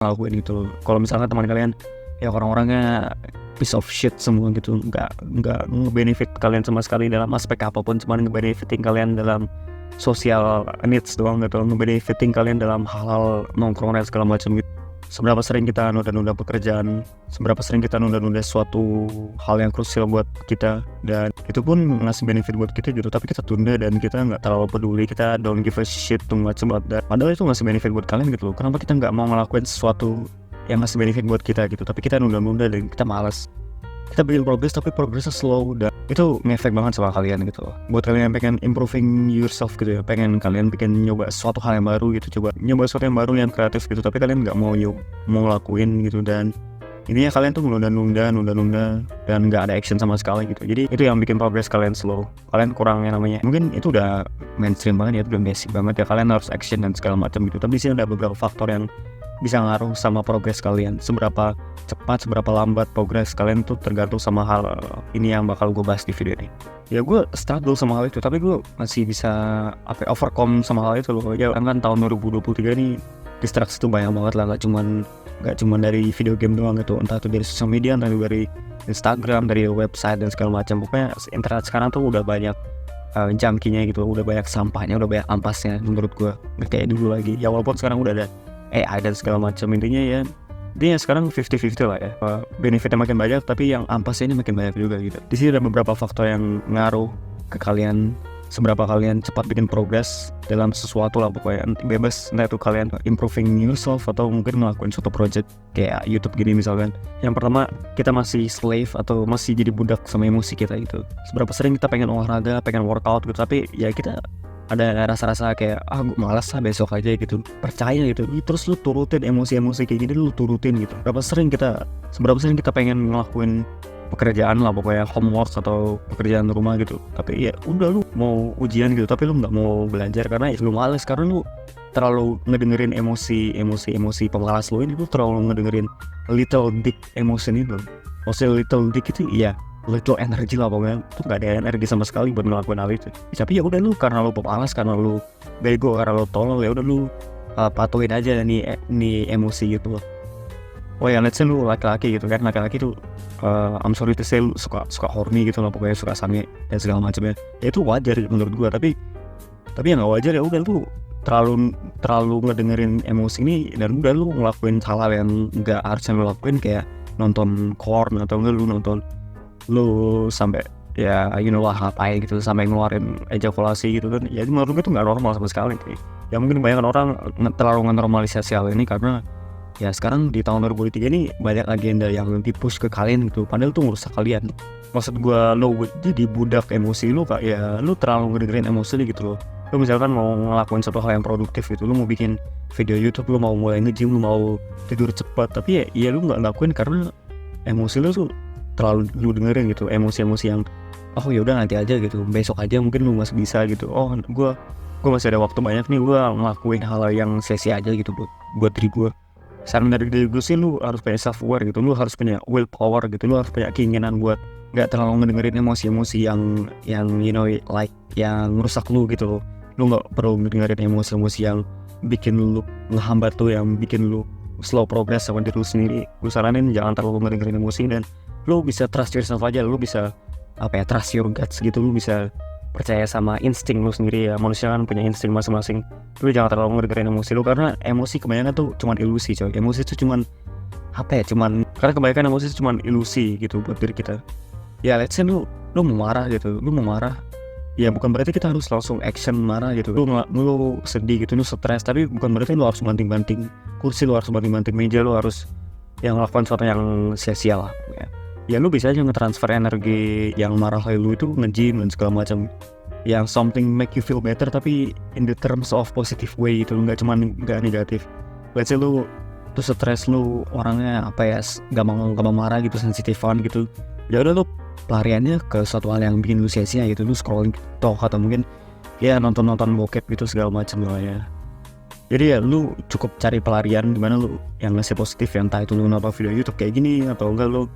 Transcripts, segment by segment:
ngelakuin gitu loh. Kalau misalkan teman kalian ya orang-orangnya piece of shit semua gitu, nggak nge-benefit kalian sama sekali dalam aspek apapun, cuma nge-benefiting kalian dalam social needs doang gitu, nge-benefiting kalian dalam hal-hal nongkrong dan segala macam gitu. Seberapa sering kita nunda-nunda pekerjaan, seberapa sering kita nunda-nunda suatu hal yang krusial buat kita, dan itu pun ngasih benefit buat kita gitu, tapi kita tunda dan kita nggak terlalu peduli, kita don't give a shit too much about that. Padahal itu ngasih benefit buat kalian gitu loh. Kenapa kita nggak mau ngelakuin sesuatu yang ngasih benefit buat kita gitu, tapi kita nunda-nunda dan kita malas. Kita bikin progress tapi progressnya slow, dan itu ngefek banget sama kalian gitu loh. Buat kalian yang pengen improving yourself gitu ya, pengen kalian bikin nyoba suatu hal yang baru gitu, coba nyoba sesuatu yang baru yang kreatif gitu, tapi kalian nggak mau ngelakuin gitu, dan ininya kalian tuh nunda dan nggak ada action sama sekali gitu. Jadi itu yang bikin progress kalian slow. Kalian kurang yang namanya, mungkin itu udah mainstream banget ya, itu udah basic banget ya, kalian harus action dan segala macam gitu. Tapi di sini ada beberapa faktor yang bisa ngaruh sama progress kalian. Seberapa cepat, seberapa lambat progress kalian tuh tergantung sama hal ini yang bakal gue bahas di video ini. Ya gue struggle sama hal itu, tapi gue masih bisa overcome sama hal itu loh. Ya kan tahun 2023 ini distraksi tuh banyak banget lah, gak cuman dari video game doang gitu, entah itu dari sosial media, entah itu dari Instagram, dari website dan segala macam. Pokoknya internet sekarang tuh udah banyak junkinya gitu, udah banyak sampahnya, udah banyak ampasnya menurut gue, nggak kayak dulu lagi. Ya walaupun sekarang udah ada AI dan segala macam, intinya sekarang 50-50 lah ya. Benefitnya makin banyak, tapi yang ampasnya ini makin banyak juga gitu. Di sini ada beberapa faktor yang ngaruh ke kalian, seberapa kalian cepat bikin progress dalam sesuatu lah pokoknya. Bebas, entah itu kalian improving yourself atau mungkin ngelakuin suatu project kayak YouTube gini misalkan. Yang pertama, kita masih slave atau masih jadi budak sama emosi kita gitu. Seberapa sering kita pengen olahraga, pengen workout gitu, tapi ya kita ada rasa-rasa kayak gue malas lah, besok aja gitu, percaya gitu. Terus lu turutin emosi-emosi kayak gini, lu turutin gitu. Seberapa sering kita pengen ngelakuin pekerjaan lah pokoknya, homework atau pekerjaan rumah gitu, tapi ya udah lu mau ujian gitu, tapi lu nggak mau belajar karena ya lu males, karena lu terlalu ngedengerin emosi pemalas lu ini, lu terlalu ngedengerin little dick emotion itu. Maksudnya little dick itu ya little energy lah pokoknya, tuh gak ada energi sama sekali buat ngelakuin hal itu. Tapi ya udah, lu karena lu pemalas, karena lu bego, karena lu tolol, ya udah lu patuhin aja nih emosi gitu loh. Oh ya, let's say lu laki-laki gitu kan, laki-laki tuh I'm sorry to say lu suka horny gitu lah pokoknya, suka sange dan segala macamnya. Ya itu wajar menurut gua, tapi yang nggak wajar ya udah lu terlalu ngedengerin emosi ini, dan udah lu ngelakuin hal yang nggak harusnya lu lakuin, kayak nonton porn atau enggak lu sampai ya lah ngapain gitu sampai ngeluarin ejakulasi gitu kan. Ya menurut gue itu nggak normal sama sekali. Ya mungkin banyak orang terlalu menormalisasi hal ini karena ya sekarang di tahun 2003 ini banyak agenda yang dipush ke kalian gitu, padahal tuh ngerusak kalian. Maksud gue, lu jadi budak emosi lu, kak ya lu terlalu ngedengerin emosi gitu loh. Lu misalkan mau ngelakuin suatu hal yang produktif gitu, lu mau bikin video YouTube, lu mau mulai nge-gym, lu mau tidur cepat, tapi ya lu nggak lakuin karena emosi lu tuh terlalu lu dengerin gitu, emosi-emosi yang ya udah nanti aja gitu, besok aja mungkin lu masih bisa gitu. Gue masih ada waktu banyak nih, gue ngelakuin hal yang sia-sia aja gitu buat diri gue. Saran dari diri gue sih, lu harus punya self aware gitu, lu harus punya willpower gitu, lu harus punya keinginan buat nggak terlalu ngedengerin emosi-emosi yang like yang ngerusak lu gitu loh. Lu nggak perlu ngedengerin emosi-emosi yang bikin lu ngehambat tuh, yang bikin lu slow progress sama diri lu sendiri. Gue saranin jangan terlalu ngedengerin emosi, dan lu bisa trust yourself aja, lu bisa trust your guts gitu, lu bisa percaya sama insting lu sendiri ya. Manusia kan punya insting masing-masing. Lu jangan terlalu ngedengerin emosi lu, karena emosi kebanyakan tuh cuman ilusi coy. Emosi itu cuman karena kebanyakan emosi itu cuman ilusi gitu buat diri kita. Ya let's say lu mau marah gitu, ya bukan berarti kita harus langsung action marah gitu. Lu sedih gitu, lu stres, tapi bukan berarti lu harus banting-banting kursi, lu harus banting-banting meja, lu harus yang melakukan sesuatu yang sia-sia lah ya. Lu bisa aja nge-transfer energi yang marah lu itu nge-gym dan segala macam, yang something make you feel better, tapi in the terms of positive way gitu, nggak negatif. Let's say lu tuh stres, lu orangnya gampang marah gitu, sensitifan gitu, ya udah lu pelariannya ke suatu hal yang bikin lu sia-sia gitu, lu scrolling TikTok atau mungkin ya nonton bokep gitu segala macam lah ya. Jadi ya lu cukup cari pelarian dimana lu yang ngasih positif, yang entah itu lu nonton video YouTube kayak gini, atau enggak lu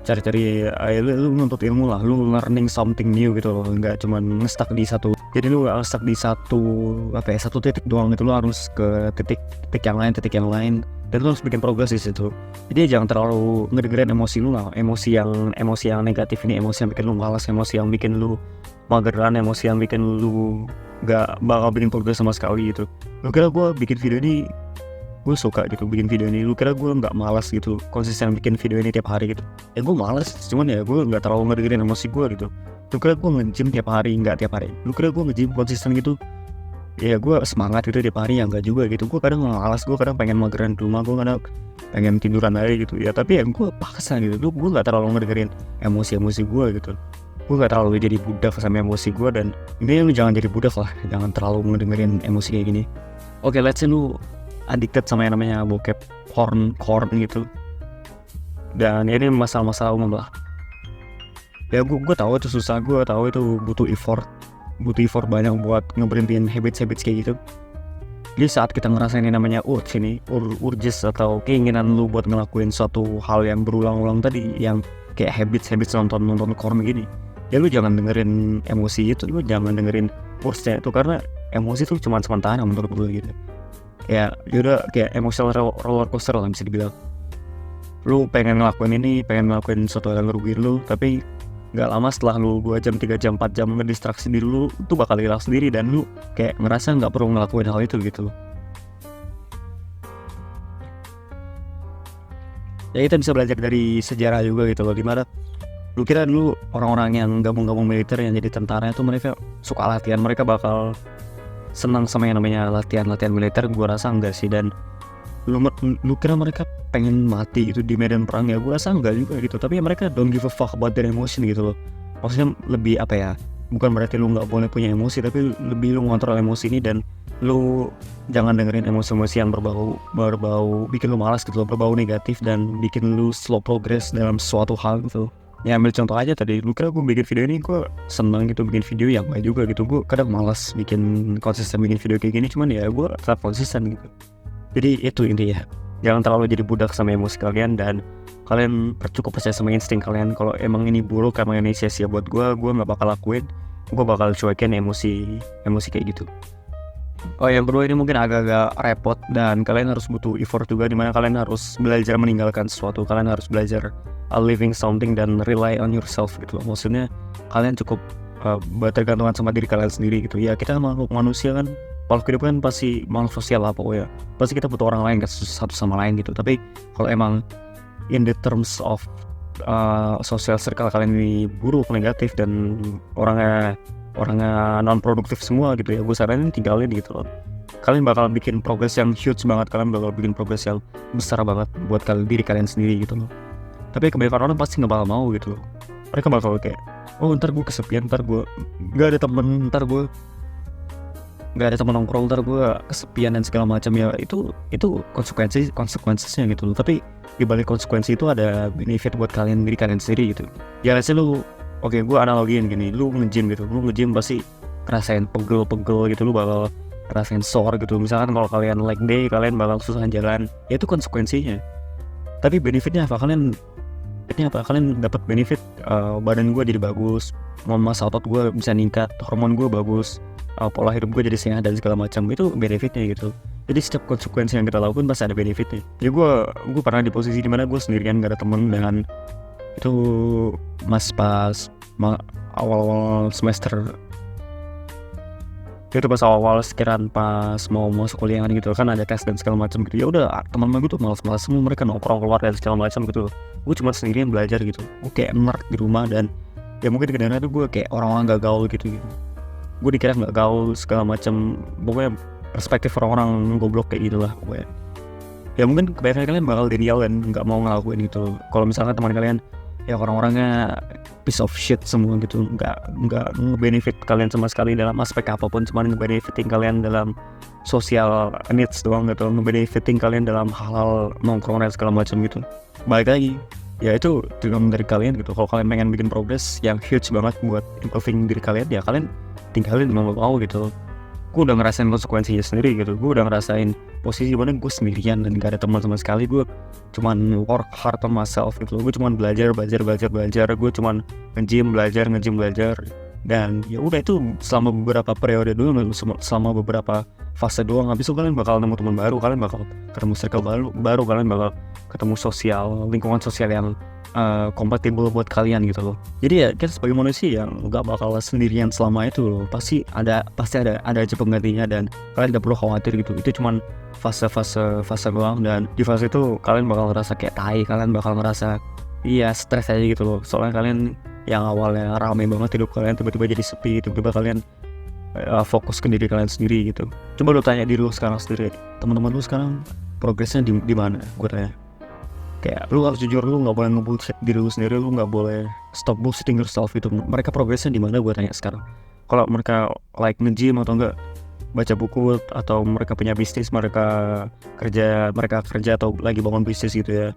cari lu nuntut ilmu lah, lu learning something new gitu loh, nggak cuma nge-stuck di satu Jadi lu gak stuck di satu titik doang gitu, lu harus ke titik yang lain dan lu harus bikin progres di situ. Jadi jangan terlalu ngedengerin emosi lu lah, emosi yang negatif ini, emosi yang bikin lu malas, emosi yang bikin lu mageran, emosi yang bikin lu gak bakal bikin progres sama sekali gitu. Lu kira gue bikin video ini gue suka gitu bikin video ini, lu kira gue nggak malas gitu konsisten bikin video ini tiap hari gitu? Ya gue malas, cuman ya gue nggak terlalu ngedengerin emosi gue gitu. Lu kira gue nge-gym tiap hari? Nggak tiap hari. Lu kira gue nge-gym konsisten gitu? Ya gue semangat gitu tiap hari, ya nggak juga gitu. Gue kadang malas, gue kadang pengen mageran di rumah, gue kadang pengen tiduran aja gitu ya, tapi ya gue paksa gitu. Gue nggak terlalu ngedengerin emosi gue gitu. Gue gak terlalu jadi budak sama emosi gue, dan intinya lu jangan jadi budak lah, jangan terlalu ngedengerin emosi kayak gini. Oke, let's say lu addicted sama yang namanya bokep porn gitu, dan ini masalah-masalah umum lah. Ya gue tahu itu susah, gue tahu itu butuh effort banyak buat ngeberhentiin habits kayak gitu. Jadi saat kita ngerasain ini namanya urges atau keinginan lu buat ngelakuin suatu hal yang berulang-ulang tadi, yang kayak habits nonton porn gini, ya lu jangan dengerin emosi itu, lu jangan dengerin urge-nya itu, karena emosi itu cuma sementara menurut gue gitu. Ya udah kayak emotional roller coaster lah bisa dibilang. Lu pengen ngelakuin suatu hal yang ngerugiin lu, tapi nggak lama setelah lu 2 jam, 3 jam, 4 jam ngedistraksi diri lu, itu bakal hilang sendiri dan lu kayak ngerasa nggak perlu ngelakuin hal itu gitu. Ya kita bisa belajar dari sejarah juga gitu loh, dimana lu kira dulu orang-orang yang gabung militer, yang jadi tentara itu mereka suka latihan, mereka bakal senang sama yang namanya latihan militer? Gua rasa enggak sih. Dan lu kira mereka pengen mati itu di medan perang? Ya gua rasa enggak juga gitu. Tapi ya mereka don't give a fuck about their emotion gitu loh. Maksudnya lebih apa ya, bukan berarti lu nggak boleh punya emosi, tapi lebih lu ngontrol emosi ini, dan lu jangan dengerin emosi-emosi yang berbau bikin lu malas gitu loh, berbau negatif dan bikin lu slow progress dalam suatu hal gitu. Ya ambil contoh aja tadi, lu kira gue bikin video ini gue seneng gitu bikin video, yang enggak juga gitu. Gue kadang malas konsisten bikin video kayak gini, cuman ya gue tetap konsisten gitu. Jadi itu intinya, jangan terlalu jadi budak sama emosi kalian, dan kalian cukup percaya sama insting kalian. Kalau emang ini buruk, emang ini sia-sia buat gue gak bakal lakuin. Gue bakal cuekin emosi kayak gitu. Oh, yang kedua ini mungkin agak-agak repot dan kalian harus butuh effort juga, dimana kalian harus belajar meninggalkan sesuatu, kalian harus belajar living something dan rely on yourself gitu loh. Maksudnya kalian cukup bergantungan sama diri kalian sendiri gitu. Ya kita makhluk manusia kan, makhluk hidup kan pasti makhluk sosial lah pokoknya. Pasti kita butuh orang lain kan, satu sama lain gitu. Tapi kalau emang in the terms of social circle kalian ini buruk, negatif, dan orangnya non produktif semua gitu ya, gue saranin tinggalin gitu loh. Kalian bakal bikin progres yang huge banget, kalian bakal bikin progres yang besar banget buat diri kalian sendiri gitu loh. Tapi kebanyakan orang pasti gak bakal mau gitu loh. Mereka bakal kayak, oh ntar gue kesepian, ntar gue gak ada temen, ntar gue gak ada temen nongkrong, ntar gue kesepian dan segala macam. Ya itu konsekuensinya gitu loh. Tapi dibalik konsekuensi itu ada benefit buat diri kalian sendiri gitu. Ya let's say lu, oke, gue analogiin gini, lu nge-gym gitu, lu nge-gym pasti ngerasain pegel gitu, lu bakal ngerasain sore gitu. Misalkan kalau kalian leg day, kalian bakal susah jalan, ya itu konsekuensinya. Tapi benefitnya apa? Kalian dapat benefit, badan gue jadi bagus, massa otot gue bisa meningkat, hormon gue bagus, pola hidup gue jadi sehat dan segala macam. Itu benefitnya gitu. Jadi setiap konsekuensi yang kita lakukan pasti ada benefitnya. Ya gue pernah di posisi dimana gue sendirian, gak ada temen, dengan itu pas awal semester itu, pas awal sekiraan pas mau masuk kuliah gitu kan, ada tes dan segala macam gitu. Ya udah, teman-teman gue tuh malas semua, mereka nongkrong keluar dan segala macam gitu. Gue cuma sendirian belajar gitu, gue kayak nerd di rumah. Dan ya mungkin kadang-kadang tuh gue kayak orang-orang gak gaul gitu. Gue dikira gak gaul segala macam, pokoknya perspektif orang-orang goblok kayak gitulah pokoknya. Ya mungkin kebanyakan kalian bakal denial dan gak mau ngelakuin gitu. Kalau misalkan teman kalian ya orang-orangnya piece of shit semua gitu, nggak nge-benefit kalian sama sekali dalam aspek apapun, cuma nge-benefiting kalian dalam social needs doang gitu, nge-benefiting kalian dalam hal-hal nongkrong dan segala macam gitu. Balik lagi, ya itu tergantung dari kalian gitu. Kalau kalian pengen bikin progress yang huge banget buat improving diri kalian, ya kalian tinggalin mau gitu. Gue udah ngerasain konsekuensinya sendiri gitu. Gue udah ngerasain posisi mana gue sendirian dan gak ada teman sama sekali. Gue cuman work hard on myself gitu. Gue cuman belajar. Gue cuman nge-gym belajar. Dan ya udah, itu selama beberapa periode dulu, selama beberapa fase doang. Habis itu kalian bakal nemu teman baru, kalian bakal ketemu circle baru, kalian bakal ketemu lingkungan sosial yang kompatibel buat kalian gitu loh. Jadi ya kita sebagai manusia yang nggak bakal sendirian selama itu loh. Pasti ada aja penggantinya, dan kalian gak perlu khawatir gitu. Itu cuman fase doang, dan di fase itu kalian bakal ngerasa kayak tai, kalian bakal ngerasa stres aja gitu loh. Soalnya kalian yang awalnya rame banget hidup kalian tiba-tiba jadi sepi, tiba-tiba kalian fokus ke diri kalian sendiri gitu. Coba lu tanya diri lu sekarang sendiri, teman-teman lu sekarang progresnya di mana? Gue tanya, kayak lu harus jujur, lu nggak boleh nge-bullshit diri lu sendiri, lu nggak boleh stop bullshitting yourself gitu. Mereka progresnya di mana? Gue tanya sekarang. Kalau mereka like nge-gym atau enggak baca buku, atau mereka punya bisnis, mereka kerja atau lagi bangun bisnis gitu ya,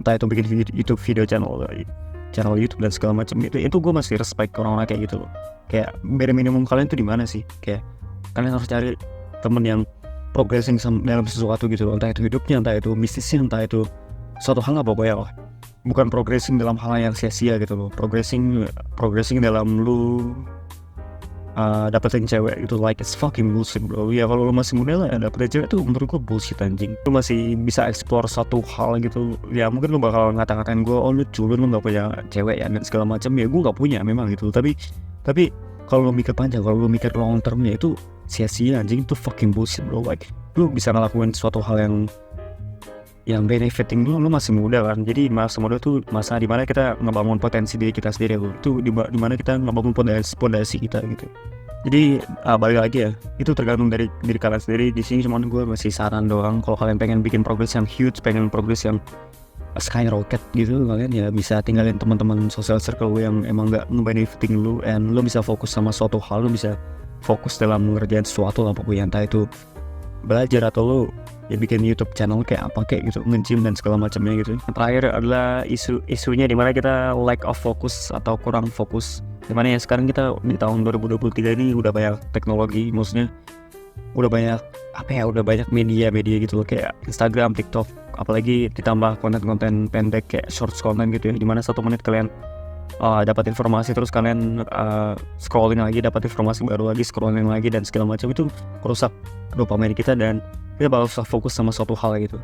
entah itu bikin YouTube video channel YouTube dan segala macam, itu gue masih respect orang-orang kayak gitu loh. Kayak bare minimum kalian tuh di mana sih? Kayak kalian harus cari temen yang progressing dalam sesuatu gitu loh, entah itu hidupnya, entah itu bisnisnya, entah itu suatu hal apa ya loh. Bukan progressing dalam hal yang sia-sia gitu loh, progressing dalam lu dapetin cewek gitu. Like it's fucking bullshit bro. Ya kalau lu masih muda lah dapetin cewek tuh menurut gue bullshit anjing. Lu masih bisa explore satu hal gitu. Ya mungkin lu bakal ngata-ngatain gue, oh lu culun, lu gak punya cewek ya dan segala macam. Ya gue gak punya memang gitu. Tapi kalau lu mikir panjang, kalau lu mikir long termnya, itu sia-sia anjing. Itu fucking bullshit bro. Like lu bisa ngelakuin suatu hal yang benefiting lu masih muda kan. Jadi masa muda tuh masa dimana kita ngebangun potensi diri kita sendiri loh. Itu dimana kita ngebangun pondasi kita gitu. Jadi balik lagi ya, itu tergantung dari diri kalian sendiri. Di sini cuman gue masih saran doang. Kalau kalian pengen bikin progress yang huge, pengen progress yang skyrocket gitu, kalian ya bisa tinggalin teman-teman social circle lu yang emang gak ngebenefiting lu, and lu bisa fokus sama suatu hal, lu bisa fokus dalam mengerjain sesuatu apapun, entah itu belajar atau lu ya bikin YouTube channel kayak apa kayak gitu, nge-gym dan segala macamnya gitu. Yang terakhir adalah isunya dimana kita lack of focus atau kurang fokus. Dimana ya sekarang kita di tahun 2023 ini udah banyak teknologi, maksudnya udah banyak media gitu loh, kayak Instagram, TikTok, apalagi ditambah konten-konten pendek kayak shorts konten gitu ya, dimana 1 menit kalian dapat informasi, terus kalian scrolling lagi, dapat informasi baru lagi, scrolling lagi dan segala macam. Itu merusak dopamin kita dan kita bakal susah fokus sama suatu hal gitu.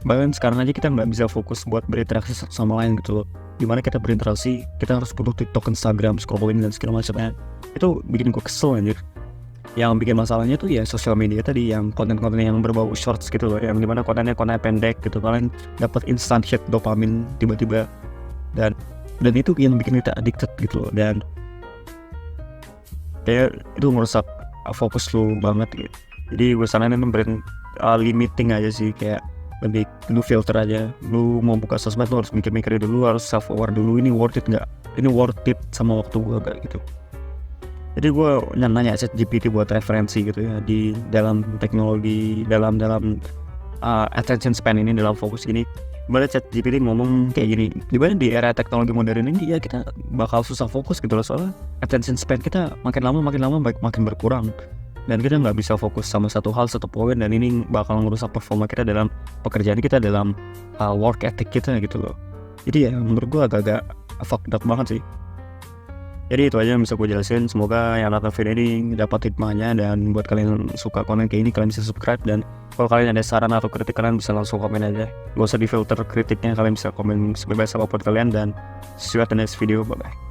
Bahkan sekarang aja kita nggak bisa fokus buat berinteraksi satu sama lain gitu loh. Dimana kita berinteraksi, kita harus butuh TikTok, Instagram, scrolling dan segala macamnya. Itu bikin gue kesel anjir. Yang bikin masalahnya tuh ya sosial media tadi, yang konten-konten yang berbau shorts gitu loh, yang dimana kontennya pendek gitu, kalian dapat instant hit dopamin tiba-tiba, dan itu yang bikin kita addicted gitu loh, dan kayak itu merusak fokus lu banget gitu. Jadi gue saranin limiting aja sih, kayak lebih lu filter aja. Lu mau buka sosmed lu harus mikir-mikir dulu, harus self aware dulu, ini worth it nggak, ini worth it sama waktu gue gak gitu. Jadi gue nanya ChatGPT buat referensi gitu ya, di dalam teknologi, dalam attention span ini, dalam fokus ini. Dimana ChatGPT ngomong kayak gini, dimana di era teknologi modern ini ya kita bakal susah fokus gitu loh, soalnya attention span kita makin lama makin berkurang, dan kita nggak bisa fokus sama satu hal, satu poin, dan ini bakal merusak performa kita dalam pekerjaan kita, dalam work ethic kita gitu loh. Jadi ya menurut gue agak-agak fucked up banget sih. Jadi itu aja yang bisa gue jelasin. Semoga yang nonton video ini dapat hikmahnya, dan buat kalian suka konten kayak ini, kalian bisa subscribe, dan kalau kalian ada saran atau kritik, kalian bisa langsung komen aja, gak usah di filter kritiknya, kalian bisa komen sebebas apapun kalian, dan see you at the next video, bye bye.